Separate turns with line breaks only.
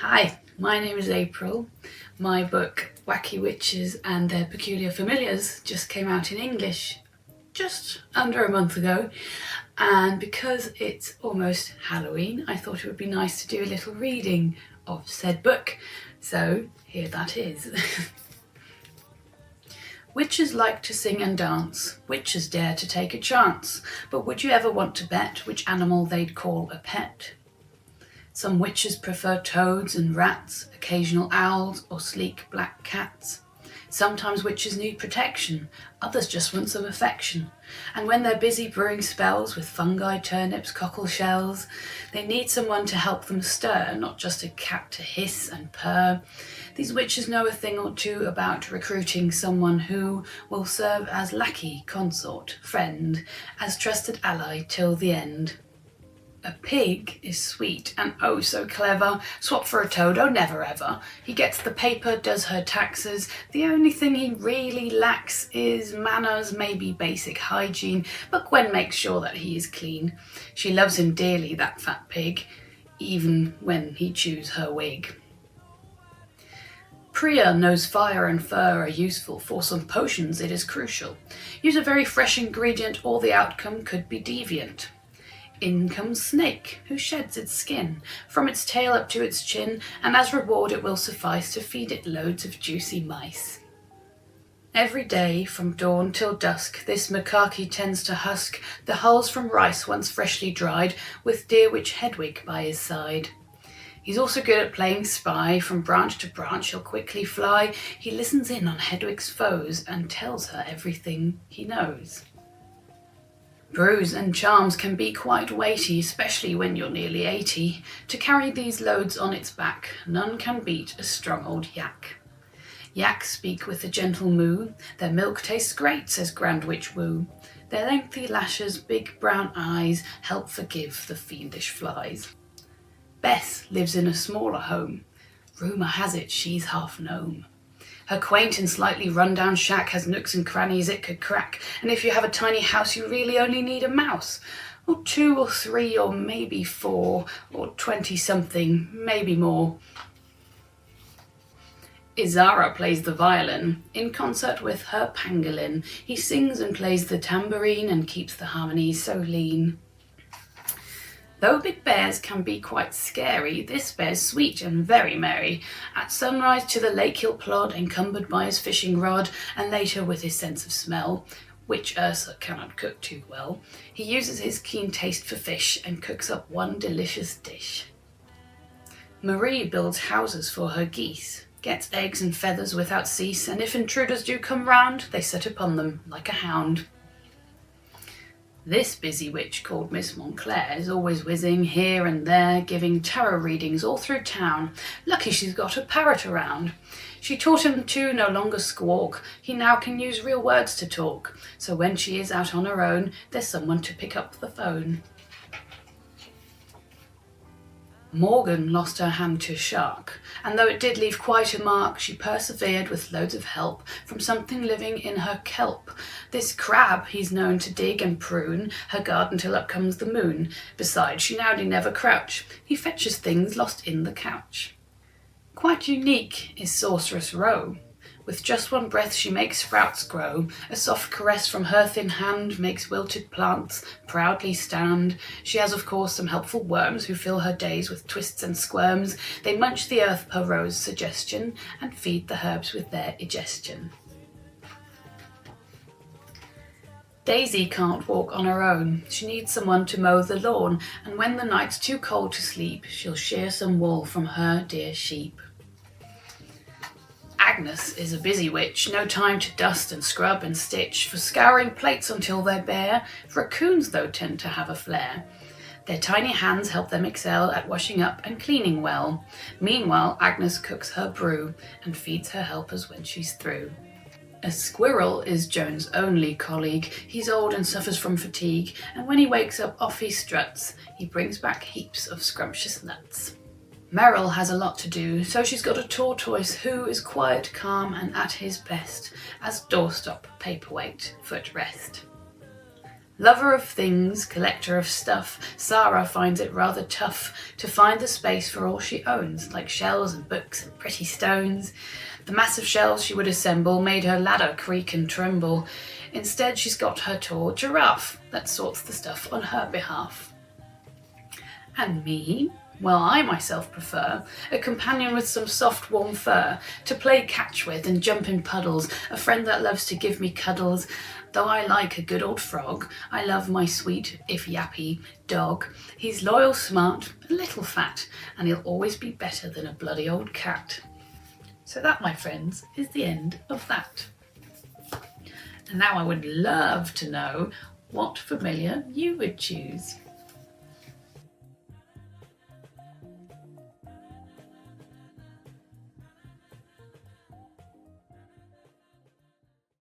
Hi, my name is April. My book Wacky Witches and Their Peculiar Familiars just came out in English just under a month ago, and because it's almost Halloween I thought it would be nice to do a little reading of said book, so here that is. Witches like to sing and dance, witches dare to take a chance, but would you ever want to bet which animal they'd call a pet? Some witches prefer toads and rats, occasional owls or sleek black cats. Sometimes witches need protection, others just want some affection. And when they're busy brewing spells with fungi, turnips, cockle shells, they need someone to help them stir, not just a cat to hiss and purr. These witches know a thing or two about recruiting someone who will serve as lackey, consort, friend, as trusted ally till the end. A pig is sweet and oh so clever. Swap for a toad, oh never ever. He gets the paper, does her taxes. The only thing he really lacks is manners, maybe basic hygiene, but Gwen makes sure that he is clean. She loves him dearly, that fat pig, even when he chews her wig. Priya knows fire and fur are useful. For some potions it is crucial. Use a very fresh ingredient or the outcome could be deviant. In comes Snake, who sheds its skin, from its tail up to its chin, and as reward it will suffice to feed it loads of juicy mice. Every day, from dawn till dusk, this macaque tends to husk the hulls from rice once freshly dried, with dear witch Hedwig by his side. He's also good at playing spy. From branch to branch he'll quickly fly. He listens in on Hedwig's foes and tells her everything he knows. Brews and charms can be quite weighty, especially when you're nearly 80. To carry these loads on its back, none can beat a strong old yak. Yaks speak with a gentle moo. Their milk tastes great, says Grand Witch Woo. Their lengthy lashes, big brown eyes, help forgive the fiendish flies. Bess lives in a smaller home. Rumour has it she's half gnome. Her quaint and slightly run-down shack has nooks and crannies it could crack, and if you have a tiny house you really only need a mouse, or 2 or 3 or maybe 4, or 20-something, maybe more. Izara plays the violin, in concert with her pangolin. He sings and plays the tambourine and keeps the harmonies so lean. Though big bears can be quite scary, this bear's sweet and very merry. At sunrise to the lake he'll plod, encumbered by his fishing rod, and later with his sense of smell, which Ursa cannot cook too well, he uses his keen taste for fish and cooks up one delicious dish. Marie builds houses for her geese, gets eggs and feathers without cease, and if intruders do come round, they set upon them like a hound. This busy witch called Miss Montclair is always whizzing here and there, giving tarot readings all through town. Lucky she's got a parrot around. She taught him to no longer squawk, he now can use real words to talk, so when she is out on her own, there's someone to pick up the phone. Morgan lost her hand to a shark, and though it did leave quite a mark, she persevered with loads of help from something living in her kelp. This crab he's known to dig and prune her garden till up comes the moon. Besides, she now need never crouch, he fetches things lost in the couch. Quite unique is Sorceress Row. With just one breath she makes sprouts grow. A soft caress from her thin hand makes wilted plants proudly stand. She has of course some helpful worms who fill her days with twists and squirms. They munch the earth per Row's suggestion and feed the herbs with their digestion. Daisy can't walk on her own. She needs someone to mow the lawn, and when the night's too cold to sleep, she'll shear some wool from her dear sheep. Agnes is a busy witch, no time to dust and scrub and stitch, for scouring plates until they're bare. Raccoons, though, tend to have a flair. Their tiny hands help them excel at washing up and cleaning well. Meanwhile, Agnes cooks her brew and feeds her helpers when she's through. A squirrel is Joan's only colleague. He's old and suffers from fatigue, and when he wakes up, off he struts. He brings back heaps of scrumptious nuts. Meryl has a lot to do, so she's got a tortoise who is quiet, calm, and at his best, as doorstop, paperweight, footrest. Lover of things, collector of stuff, Sarah finds it rather tough to find the space for all she owns, like shells and books and pretty stones. The massive shelves she would assemble made her ladder creak and tremble. Instead, she's got her tall giraffe that sorts the stuff on her behalf. And me? Well, I myself prefer a companion with some soft warm fur to play catch with and jump in puddles, a friend that loves to give me cuddles. Though I like a good old frog, I love my sweet, if yappy, dog. He's loyal, smart, a little fat, and he'll always be better than a bloody old cat. So that, my friends, is the end of that. And now I would love to know what familiar you would choose.